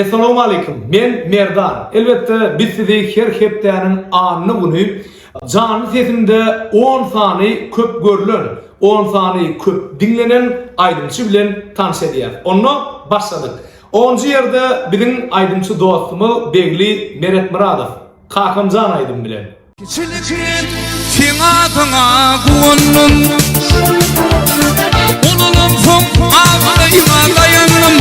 Assalamu alaikum. Men Merdan. Elbette biz sizi her hepdenin anını güni canlı sesimde 10 sani köp görülen, 10 sani köp dinlenen aydımçı bilen tanış ediyar. Onu başladık. 10. yerde bizim aydımçı dostumuz Begli Meret Muradov. Kakamcan aydım bilen. Tinga'tına kuğunum Ululum son ağlayına dayanım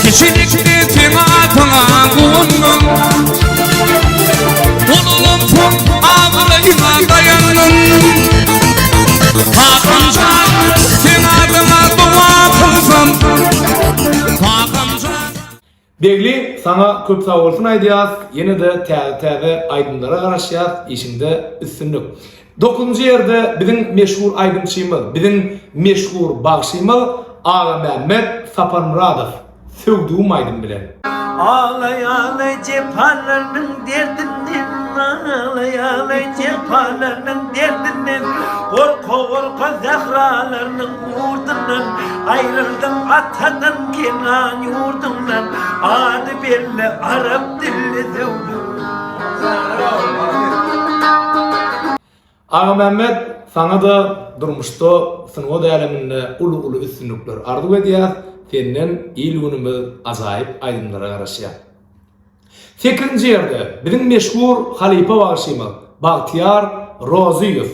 Kişilikli tinga'tına kuğunum Ululum son ağlayına dayanım Hakamcan tinga'tına dua kılsam Hakamcan Begli sana köp sağ olsun aydıyaz. Yine de täze aydımlara garaşyaz. İşinde üstünlük. 9. yerde bizim meşhur aydımçıyımız, bizim meşhur bağışıyımız Ağa Mehmet Sapan Muradov. Sövdüğüm aydın bilen. Ağlay ağlay cephanenin derdinden, ağlay ağlay cephanenin derdinden, korku korku zehralarının yurdundan, ayrıldım atadan Kenan yurdundan, adı belli Arap dilli sevdim. Ağa Mehmet sana da durmuştu sınıf değerleminde ulu üstünlükler arzu ediyaz. Senden il günümüz azayip aydınlara garaşya. 8. yerde bizim meşhur halife bağışıyımız Bahtiyar Roziyev.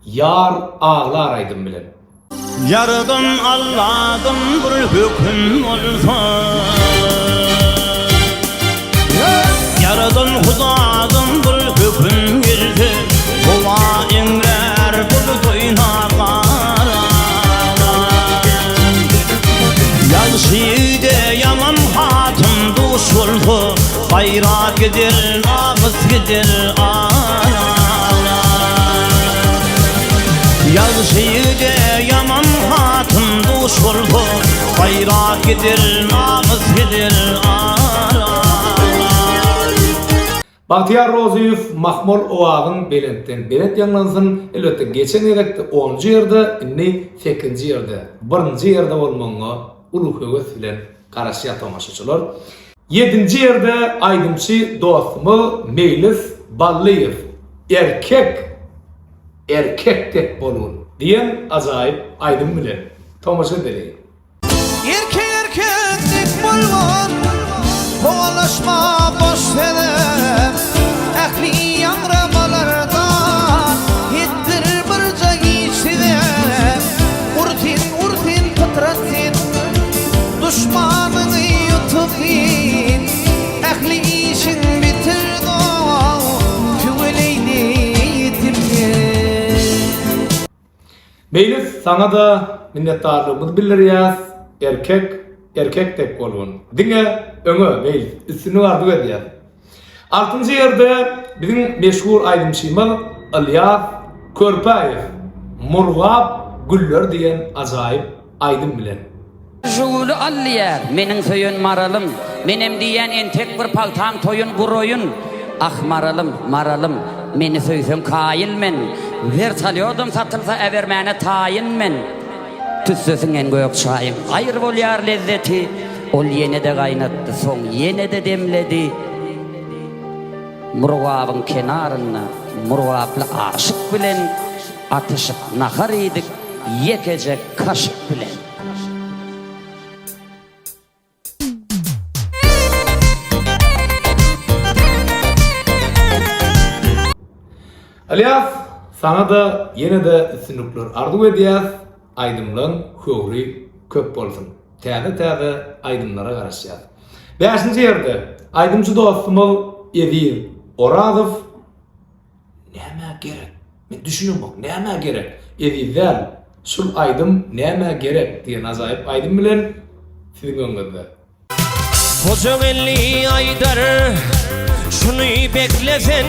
Yar ağlar aydın bilen. Yaradan Allah'dan bir hüküm olsa, Yaradan Hudadan bir hüküm geldi, Hova inler bulutuyna kara. Yalşide yaman hatun duş oldu, Bayrak gider, namız gider ana. Yalşide yaman hatun duş oldu, Bayrak gider, namız gider ana. Bahtiyar Roziyev Mahmol Oğağ'ın Belent'ten. Belent yanlansın elbette geçen yerdekte 10. yerde, inni 8. yerde. 1. yerde olmanğa ulu höwes bilen garaşya tomaşaçylar. 7. yerde aydımçı dostumuz Meylis Balliyev. Erkek tek bolun diyen azayip aydın bilen. Tomaşa deleyin. Erkek bolman kovalaşma boş verem Ehli yangramalardan hittir birca geçirem Urtin pıtratin düşmanını yutupin Ehli işin bitirdi küveleyni yetimye Meylis sana da minnettarlığımız bildiriyaz. Erkek tek bolun. Dine öňe Meylis üstünü arzu ediyaz. 6. yerde bizim meşhur aydımçıyımız İlyas Körpayev. Murgap Güller diyen azayip aydın bilen. Julu alliyer, menin söyün maralım, menem diyen entek bir paltam toyun guroyun. Ah maralım, meni söysün kayil men. Ver salıyordum satılsa evermene tayin men. Tüssüsün en gök şayın, ayır bolyar lezzeti. Ol yene de kaynattı, son yene de demledi. Murgabın kenarına, murgaplı aşık bilen, atışıp nahar idik, yekecek kaşık bilen. İlyas sana da yine de üstünlükler arzu ediyaz. Aydımlığın hüvri köp bolsun. Täze aydımlara garaşyaz. 5. yerde aydımçı dostumuz Edil Orazov. Näme gerek? Men düşünüyorum bak, näme gerek? Edil'den şul aydım näme gerek diyen azayip aydym bilen sizin öňünizde. Koca elli aydar şunu beklesen,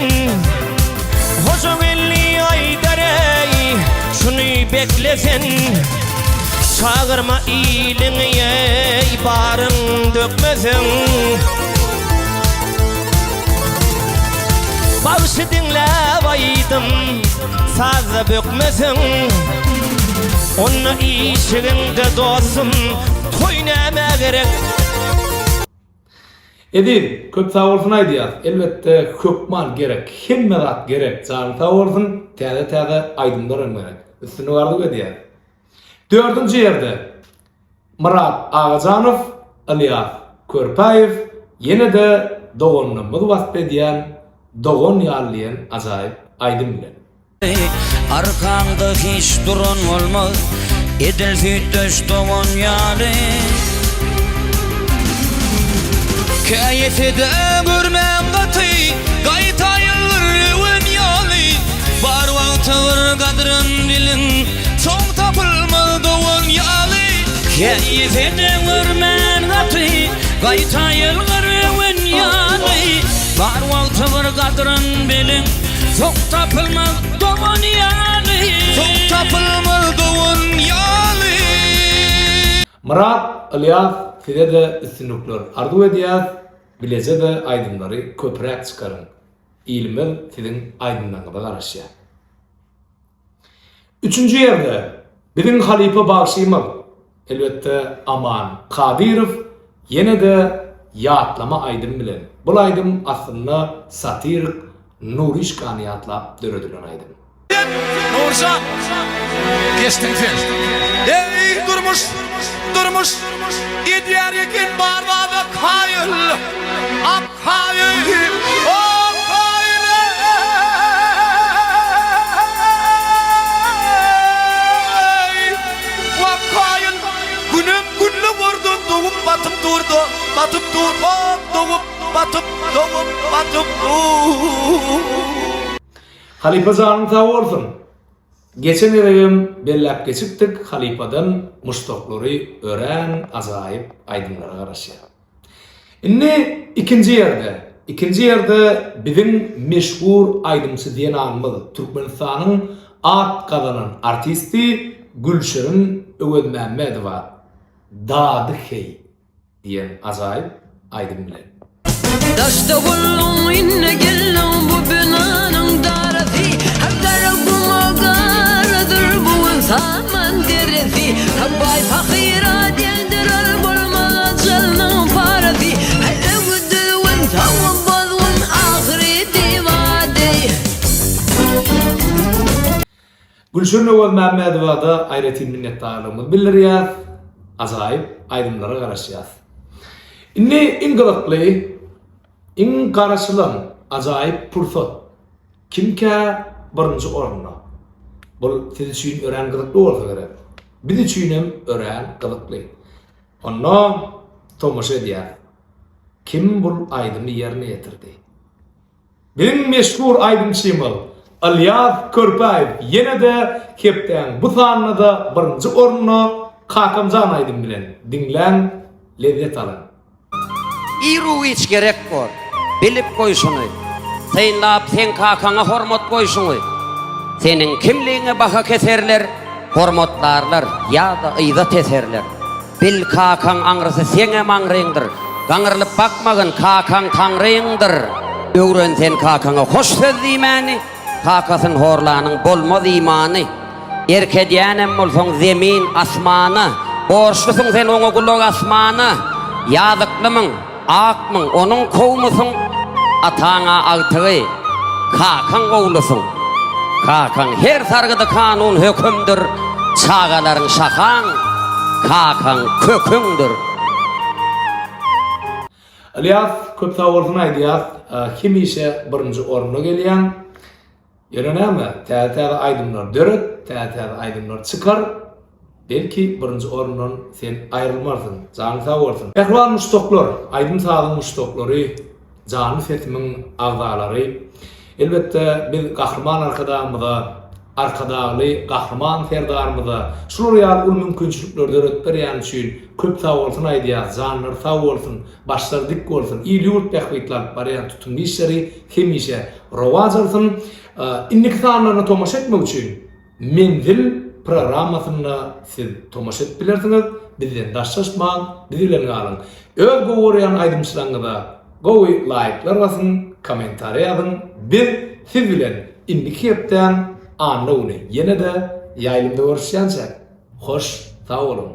Koca elli aydar ey şunu beklesen, çağırma iyiliğe barın dökmesen. Bağışı dinle baydım, sazı bökmesen. Onun işinde dostum, toy neme gerek? Edil, köp sağ olsun aýdýar. Elbette köpman gerek, hemme zat gerek. Jany sağ olsun, täze aýdymlar gerek. Üstüne gardy edýär. 4-nji ýerde Murat Ağajanow, Alyaz Körpaýew ýene de dogonymy wasp edýän, dogon ýalyň ajaýyp aýdym bilen. Arkamda hiç duran olmaz, edil fütöş doğan yâli. Kayefede görmem gatı, gaytayılır ön yâli. Bar vaktıvır kadrın bilin, son tapılmaz doğan yâli. Kayefede görmem gatı, gaytayılır ön yâli. Bar vaktıvır kadrın bilin, çok tapılmaz doğan yâli. Çok tapılmaz doğan yâli. Murat, Alyaz size de üstünlükler arzu edýär, bileze de aýdymlary köprek çıkarın. İlmel sizin aýdymlaryňyza garaşýar. 3-nji ýerde bizim halipa bagşymak, elbette Aman Kadirov ýene de ýatlama aýdym bilen. Bu aýdym aslında satirik Nuri Şkany ýatlap döredilen aýdym. Nurcan, geçtin sen. Ey durmuş, gidiyor yakin barvada kayıl, ak kayıl, o kayıl. O kayıl, günüm günlü vurdu, doğup batıp durdu, batıp durdu, doğup batıp Halipa zanyň sağ bolsun. Geçen eregim bellap geçipdik halipadan muştoklary ören azaýyp aýdymlara garaşýar. Inni ikinji ýerde bizim meşhur aýdymçy diýen anymyz Türkmenistanyň at kazanan artisti Gülşerin Öwedmämmedowa Dady hey diýen azaýyp aýdym bilen. Daşta buldum inne gellem bu binanın darati. Hakkarakum agaradır bu zaman deresi. Habbay fakira dildirar bulmaz canım parati. Hele güdüvün tamam bazın ahireti vade. Gülşen Öwedmämmedowa da aýratyn minnetdarlygymyzy bildirýär, azaýyp aýdymlara garaşýar. Inni ingilakly İn garaşylan ajaýyp pursat. Kimkä birinji orunda? Bul siz üçin ören gylykly bolsa gerek. Biz üçin hem ören gylykly. Onda tomaşa edýär. Kim bul aýdymy ýerine ýetirdi? Benim meşhur aýdymçymyl Alyaz Körpaýew ýene de hepden bu sanyna da birinji oruny Kakamjan aýdym bilen dinlen, lezzet alın. İru hiç gerek var. Bilip koyşuny. Sen lap sen kakana hormat koyşuny. Senin kimliğine baha keserler, hormatlarlar ya da ýyzat eserler. Bil kakan aňrysy seňe maňryňdyr. Gaňrylyp bakmagyn kakan taňryňdyr. Öwren sen kakana hoş söz diýmäni, kakasyn horlanyň bolmaz imany. Erkedýänem bolsaň zemin asmana, borçlusyň sen oňa gulak asmana. Ýazyklymyň, akmyň, onuň kowmusyň, ataňa agtygy, kakan gowlusyň. Kakan her sargyda kanun hökümdür, çağalaryň şahan, kakan köküňdür. Alyaz köp sağ bolsun aýdýar, kimişe birinji oruna gelýän. Ýörenäme, täze aýdymlar döret, täze aýdymlar çykar. Belki birinji orundan sen aýrylmarsın, jany sağ bolsun. Ähwal muştoklar, aýdym sağlyň muştoklary, jany setimiň agzalary. Elbette biz gahrman arkadaly gahrman serdarymyza şular ýaly ul mümkinçilikler döret berýän üçin köp sağ bolsun aýdýar, janylar sağ bolsun, başlar dik bolsun, ýylyp tähwitler barýan tutumly işleri hemişe rowaj bolsun. Innik sanlaryny tomaşa etmek üçin menzil programmasyna siz tomaşa edip bilersiňiz. Bizden daşlaşmaň, bizilen galyň. Öz gowurýan aýdymçylaryňyza gowy like'lar basyn, komentar ýazyn. Biz siz bilen indik hepden anlawyny ýene de ýaýlymda görüşýänçä hoş sağ olun.